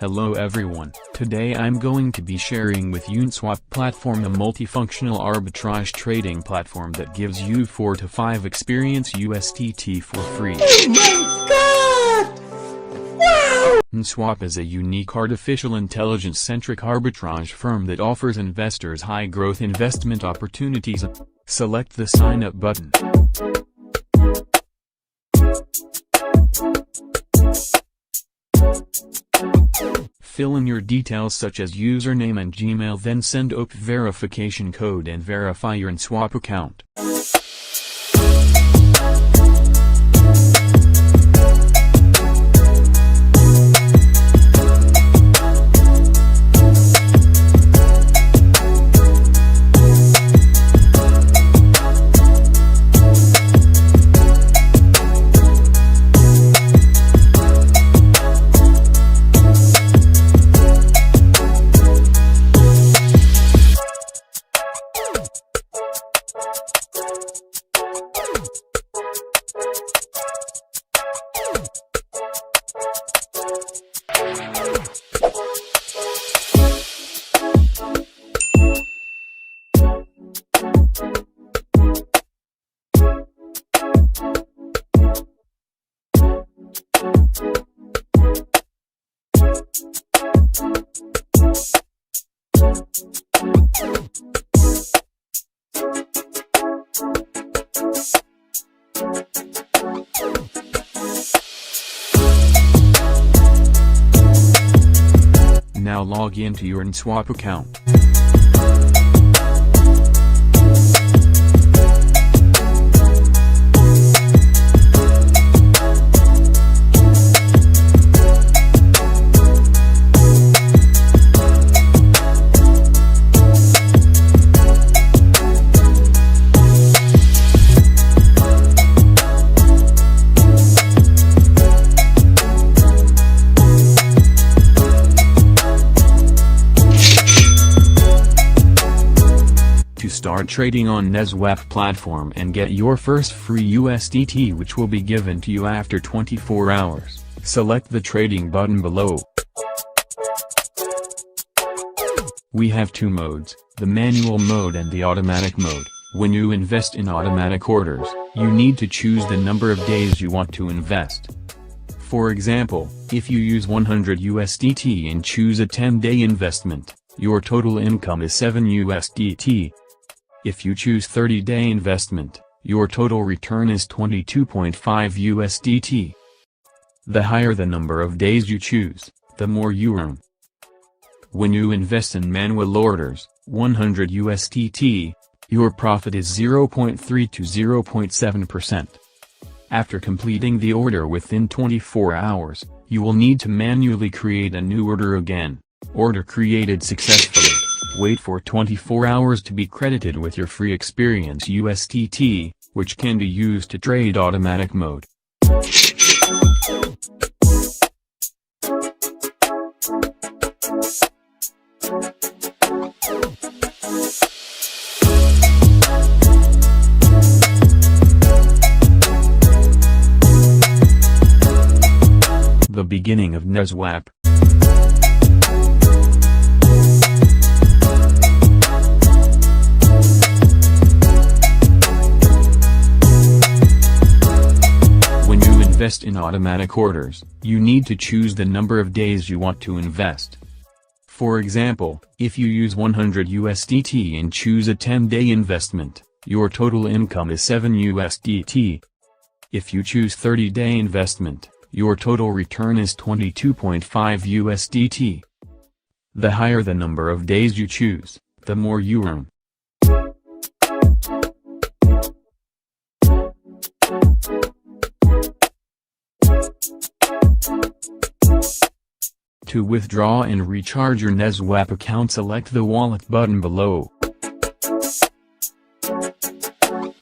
Hello everyone, today I'm going to be sharing with NESWAP platform, a multifunctional arbitrage trading platform that gives you 4 to 5 experience USDT for free. Oh my god! Wow! NESWAP is a unique artificial intelligence-centric arbitrage firm that offers investors high-growth investment opportunities. Select the sign up button. Fill in your details such as username and Gmail, then send OP verification code and verify your NESWAP account. Now log into your NESWAP account. Start trading on NESWAP platform and get your first free USDT, which will be given to you after 24 hours. Select the trading button below. We have two modes, the manual mode and the automatic mode. When you invest in automatic orders, you need to choose the number of days you want to invest. For example, if you use 100 USDT and choose a 10-day investment, your total income is 7 USDT. If you choose 30-day investment, your total return is 22.5 USDT. The higher the number of days you choose, the more you earn. When you invest in manual orders, 100 USDT, your profit is 0.3 to 0.7%. After completing the order within 24 hours, you will need to manually create a new order again. Order created successfully. Wait for 24 hours to be credited with your free experience USDT, which can be used to trade automatic mode. The beginning of NESWAP. Invest in automatic orders, you need to choose the number of days you want to invest. For example, if you use 100 USDT and choose a 10-day investment, your total income is 7 USDT. If you choose 30-day investment, your total return is 22.5 USDT. The higher the number of days you choose, the more you earn. To withdraw and recharge your NESWAP account, select the wallet button below.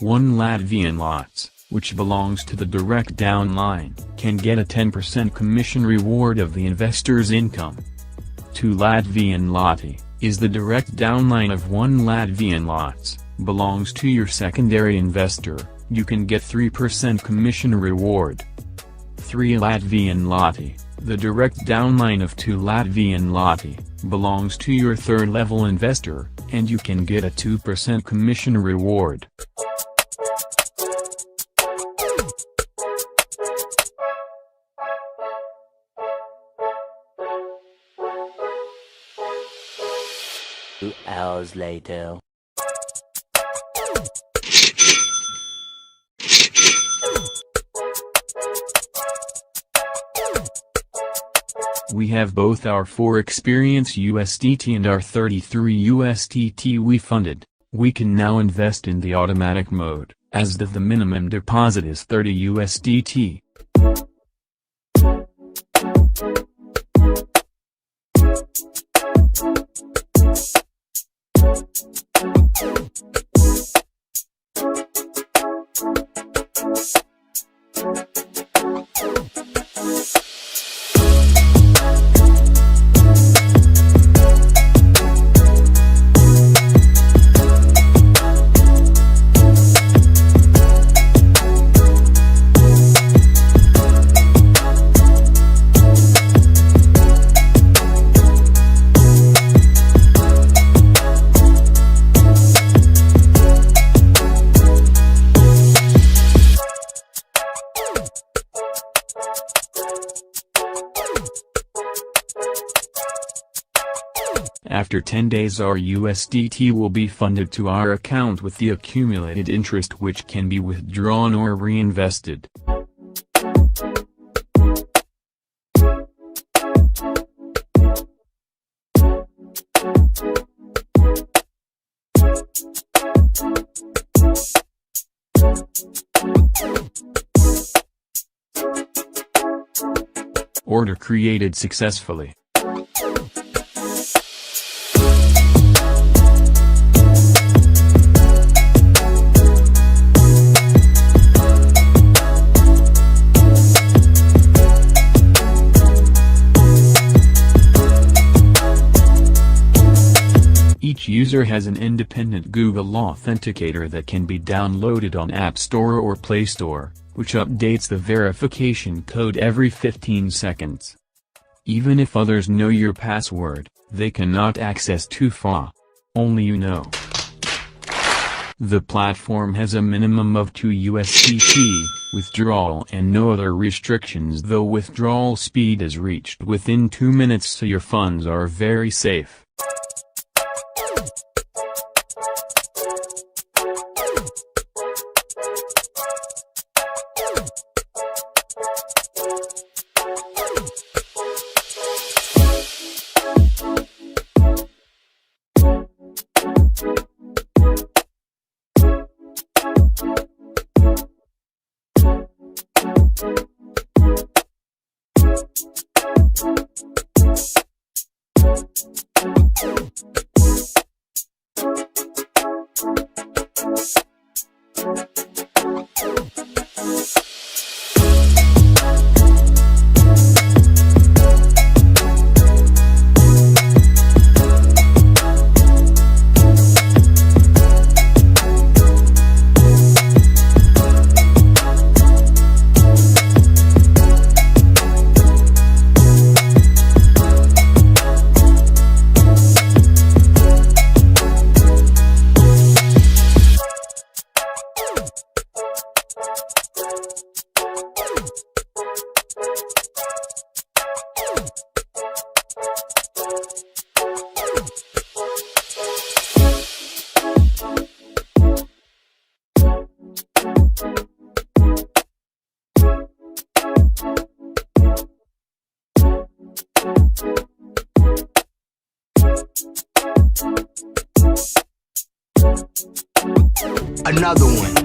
1 Latvian lots, which belongs to the direct downline, can get a 10% commission reward of the investor's income. 2 Latvian loti is the direct downline of 1 Latvian lots, belongs to your secondary investor, you can get 3% commission reward. 3 Latvian Lati. The direct downline of 2 Latvian Lati belongs to your third-level investor, and you can get a 2% commission reward. Hours later. We have both our 4 experience USDT and our 33 USDT we funded. We can now invest in the automatic mode, as the minimum deposit is 30 USDT. After 10 days our USDT will be funded to our account with the accumulated interest which can be withdrawn or reinvested. Order created successfully. Each user has an independent Google Authenticator that can be downloaded on App Store or Play Store, which updates the verification code every 15 seconds. Even if others know your password, they cannot access too far. Only you know. The platform has a minimum of 2 USDT withdrawal and no other restrictions, though withdrawal speed is reached within 2 minutes, so your funds are very safe. Another one.